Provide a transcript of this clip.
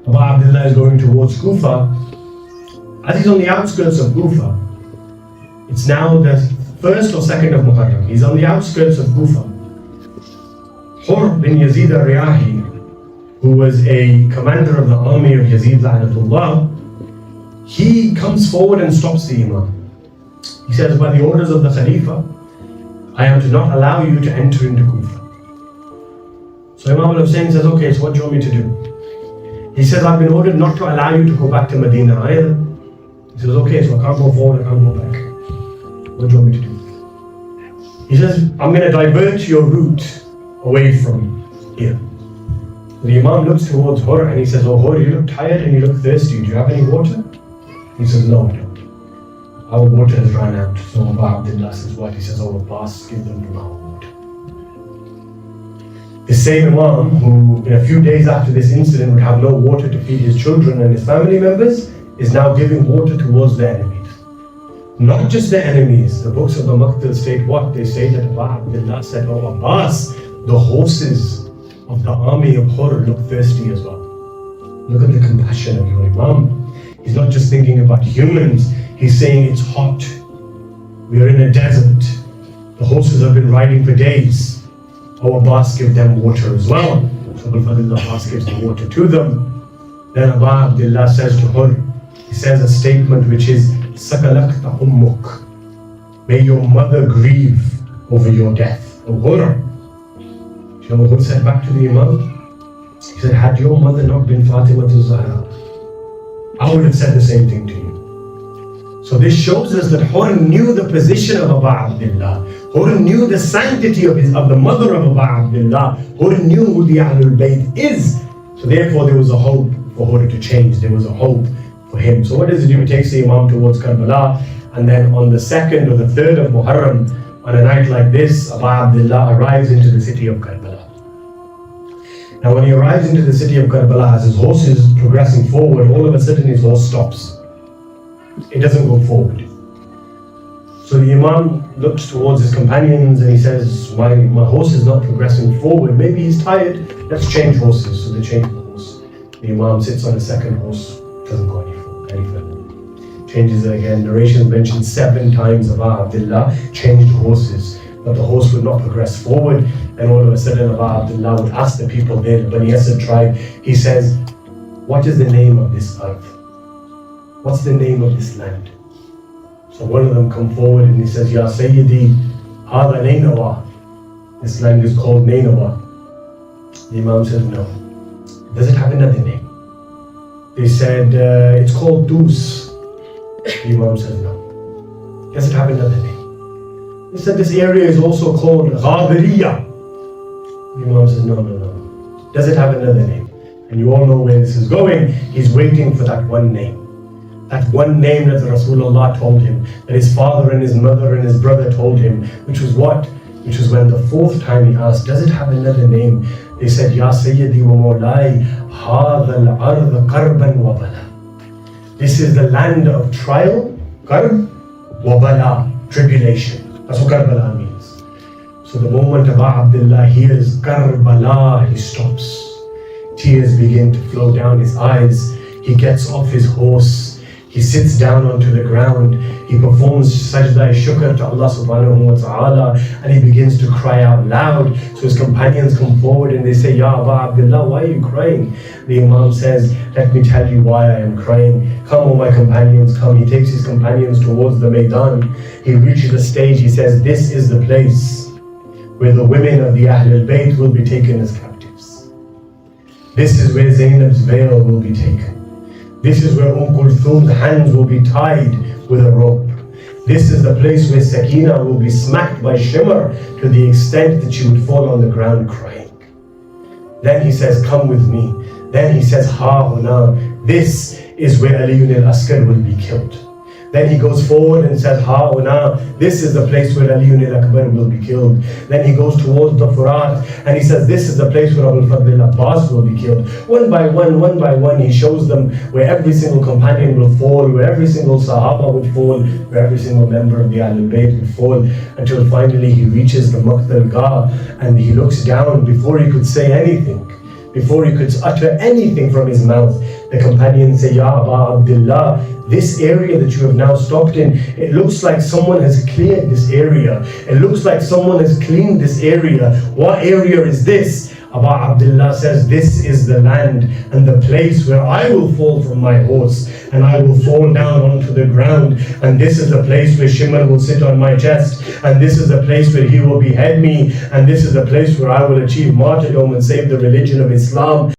Abu Abdullah is going towards Kufa. As he's on the outskirts of Kufa, it's now the 1st or 2nd of Muharram. He's on the outskirts of Kufa. Hur bin Yazid al-Riyahi, who was a commander of the army of Yazid La'natullah, he comes forward and stops the Imam. He says, by the orders of the Khalifa, I am to not allow you to enter into Kufa. So Imam al-Hussain says, okay, so what do you want me to do? He says, I've been ordered not to allow you to go back to Medina either. He says, okay, so I can't go forward, I can't go back. What do you want me to do? He says, I'm going to divert your route away from here. The Imam looks towards Hur and he says, oh Hur, you look tired and you look thirsty. Do you have any water? He says, no, I don't. Our water has run out. So Abu Abdullah says what? He says, oh Abbas, give them from our water. The same Imam who in a few days after this incident would have no water to feed his children and his family members is now giving water towards the enemies. Not just the enemies. The books of the Maqtal state what? They say that Abu Abdullah said, oh Abbas, the horses of the army of Hur look thirsty as well. Look at the compassion of your Imam. He's not just thinking about humans, he's saying it's hot. We are in a desert. The horses have been riding for days. Oh Abbas, give them water as well. So Abbas gives the water to them. Then Abu Abdullah says to Hur, he says a statement which is, Sakalakta ummuk. May your mother grieve over your death. Oh Hur. You know what Hur said back to the Imam? He said, had your mother not been Fatima to Zahra, I would have said the same thing to you. So this shows us that Hur knew the position of Abu Abdullah. Hur knew the sanctity of the mother of Abu Abdullah. Hur knew who the Ahlul Bayt is. So therefore there was a hope for Hur to change. There was a hope for him. So what does he do? He takes the Imam towards Karbala, and then on the 2nd or the 3rd of Muharram, on a night like this, Abu Abdullah arrives into the city of Karbala. Now when he arrives into the city of Karbala, as his horse is progressing forward, all of a sudden his horse stops. It doesn't go forward. So the Imam looks towards his companions and he says, my horse is not progressing forward. Maybe he's tired. Let's change horses. So they change the horse. The Imam sits on a second horse. Doesn't go any further. Changes it again. Narrations mention 7 times Abu Abdullah changed horses, but the horse would not progress forward. And all of a sudden Abu Abdullah would ask the people there, the Bani Asad tribe, he says, what is the name of this earth? What's the name of this land? So one of them come forward and he says, Ya Sayyidi, Hada Nainawa. This land is called Nainawa. The Imam says, no. Does it have another name? They said, it's called Dus. The Imam says, no. Does it have another name? They said, this area is also called Ghabiriya. The Imam says, no. Does it have another name? And you all know where this is going. He's waiting for that one name. That one name that Rasulullah told him, that his father and his mother and his brother told him, which was what? Which was when the 4th time he asked, does it have another name? They said, Ya Sayyidi wa Mawlai, Hadha al-Ardh Karban wa Bala. This is the land of trial, Karb wa Bala, tribulation. That's what Karbala means. So the moment Abu Abdullah hears Karbala, he stops. Tears begin to flow down his eyes. He gets off his horse. He sits down onto the ground. He performs sajda shukr to Allah subhanahu wa ta'ala, and he begins to cry out loud. So his companions come forward and they say, Ya Abu Abdullah, why are you crying? The Imam says, let me tell you why I am crying. Come, O my companions, come. He takes his companions towards the Maidan. He reaches a stage. He says, this is the place where the women of the Ahlul Bayt will be taken as captives. This is where Zainab's veil will be taken. This is where Kulthum's hands will be tied with a rope. This is the place where Sakina will be smacked by Shimmer to the extent that she would fall on the ground crying. Then he says, come with me. Then he says, Ha huna. This is where Aliyun al-Askar will be killed. Then he goes forward and says, Ha huna. This is the place where Aliyun al-Akbar will be killed. Then he goes towards the Furat and he says, this is the place where Abul Fadl al-Abbas will be killed. One by one, he shows them where every single companion will fall, where every single Sahaba would fall, where every single member of the Ahlul Bayt would fall, until finally he reaches the Maqtal Gah and he looks down before he could say anything. before he could utter anything from his mouth, the companions say, Ya Aba Abdullah, this area that you have now stopped in, it looks like someone has cleared this area. It looks like someone has cleaned this area. What area is this? Abu Abdullah says, this is the land and the place where I will fall from my horse and I will fall down onto the ground, and this is the place where Shimon will sit on my chest, and this is the place where he will behead me, and this is the place where I will achieve martyrdom and save the religion of Islam.